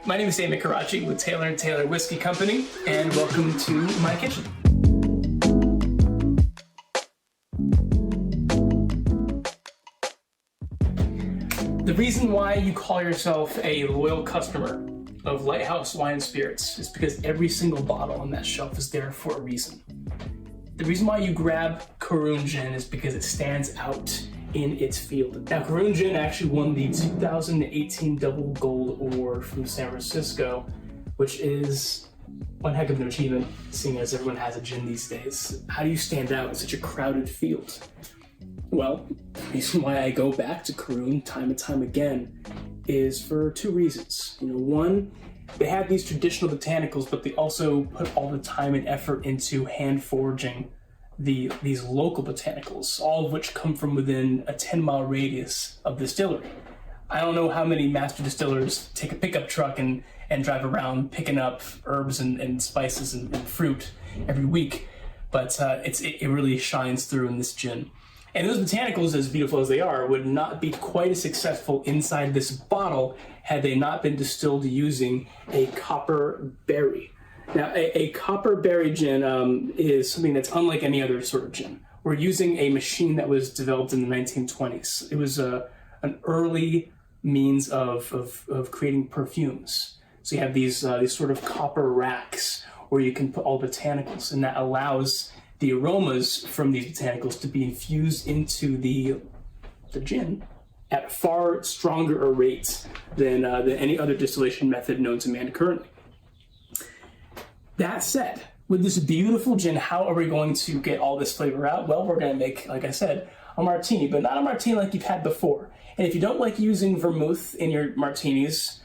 my name is Sammy Karachi with Taylor & Taylor Whiskey Company, and welcome to my kitchen. The reason why you call yourself a loyal customer of Lighthouse Wine and Spirits is because every single bottle on that shelf is there for a reason. The reason why you grab Caorunn gin is because it stands out in its field. Now, Caorunn gin actually won the 2018 Double Gold Award from San Francisco, which is one heck of an achievement, seeing as everyone has a gin these days. How do you stand out in such a crowded field? Well, the reason why I go back to Caorunn time and time again is for two reasons. One, they have these traditional botanicals, but they also put all the time and effort into hand foraging these local botanicals, all of which come from within a 10-mile radius of the distillery. I don't know how many master distillers take a pickup truck and drive around picking up herbs and spices and fruit every week, but it really shines through in this gin. And those botanicals, as beautiful as they are, would not be quite as successful inside this bottle had they not been distilled using a copper berry. Now, a copper berry gin is something that's unlike any other sort of gin. We're using a machine that was developed in the 1920s. It was an early means of creating perfumes. So you have these sort of copper racks where you can put all botanicals, and that allows the aromas from these botanicals to be infused into the gin at far stronger a rate than any other distillation method known to man currently. That said, with this beautiful gin, how are we going to get all this flavor out? Well, we're going to make, like I said, a martini, but not a martini like you've had before. And if you don't like using vermouth in your martinis,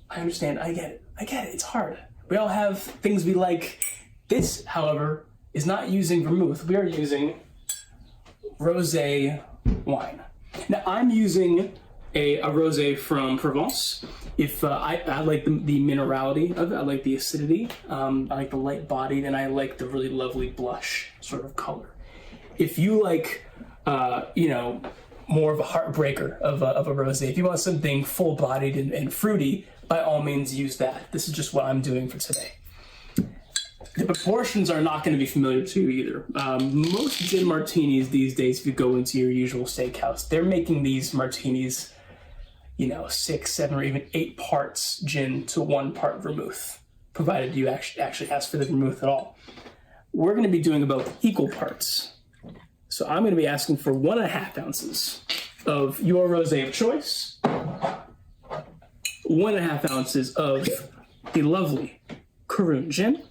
I understand. I get it. It's hard. We all have things we like. This, however, is not using vermouth. We are using rosé wine. Now, I'm using a rosé from Provence. If I like the minerality of it, I like the acidity, I like the light bodied, and I like the really lovely blush sort of color. If you like, more of a heartbreaker of a rosé, if you want something full bodied and fruity, by all means use that. This is just what I'm doing for today. The proportions are not going to be familiar to you either. Most gin martinis these days, if you go into your usual steakhouse, they're making these martinis 6, 7, or even 8 parts gin to 1 part vermouth, provided you actually ask for the vermouth at all. We're going to be doing about equal parts. So I'm going to be asking for 1.5 ounces of your rosé of choice, 1.5 ounces of the lovely Caorunn gin,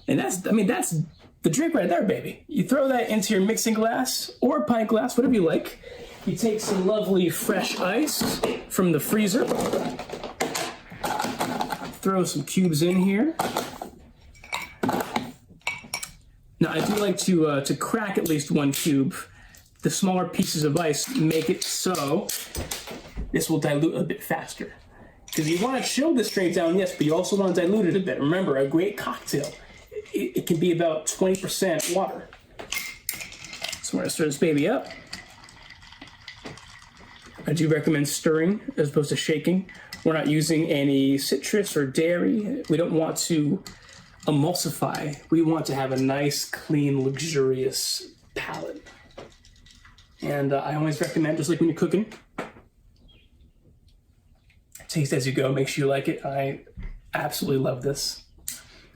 and that's the drink right there, baby. You throw that into your mixing glass or pint glass, whatever you like. You take some lovely fresh ice from the freezer. Throw some cubes in here. Now, I do like to crack at least 1 cube. The smaller pieces of ice make it so this will dilute a bit faster. Because you want to chill this straight down, yes, but you also want to dilute it a bit. Remember, a great cocktail, it can be about 20% water. So we're going to stir this baby up. I do recommend stirring as opposed to shaking. We're not using any citrus or dairy. We don't want to emulsify. We want to have a nice, clean, luxurious palate. And I always recommend, just like when you're cooking, taste as you go. Make sure you like it. I absolutely love this.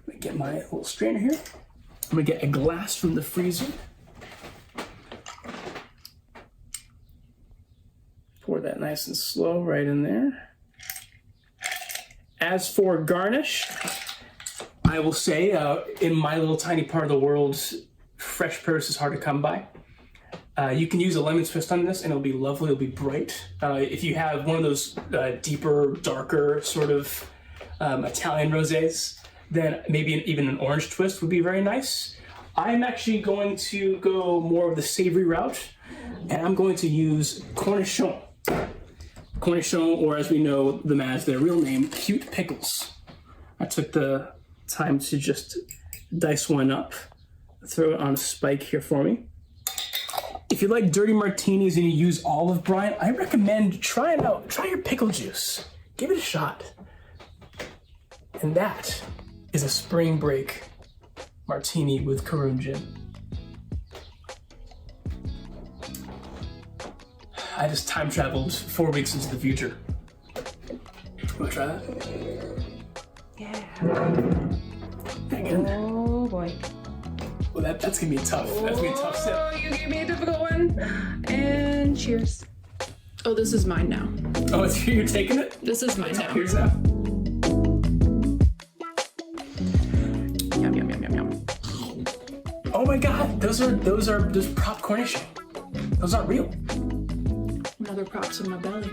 Let me get my little strainer here. I'm going to get a glass from the freezer. Pour that nice and slow right in there. As for garnish, I will say in my little tiny part of the world, fresh produce is hard to come by. You can use a lemon twist on this and it'll be lovely, it'll be bright. If you have one of those deeper, darker sort of Italian rosés, then maybe even an orange twist would be very nice. I'm actually going to go more of the savory route, and I'm going to use cornichon. Cornichon, or as we know them as their real name, cute pickles. I took the time to just dice one up, throw it on a spike here for me. If you like dirty martinis and you use olive brine, I recommend trying it out. Try your pickle juice. Give it a shot. And that is a Spring Break Martini with Caorunn gin. I just time traveled 4 weeks into the future. Wanna try that? Yeah. Again. Oh boy. Well, that's gonna be tough. That's gonna be a tough sip. Oh, you gave me a difficult one. And cheers. Oh, this is mine now. Oh, you're taking it? This is mine now. Here's that. Yum, yum, yum, yum, yum. Oh my God, those prop Cornish. Those aren't real. Another props in my belly.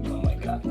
Oh my God.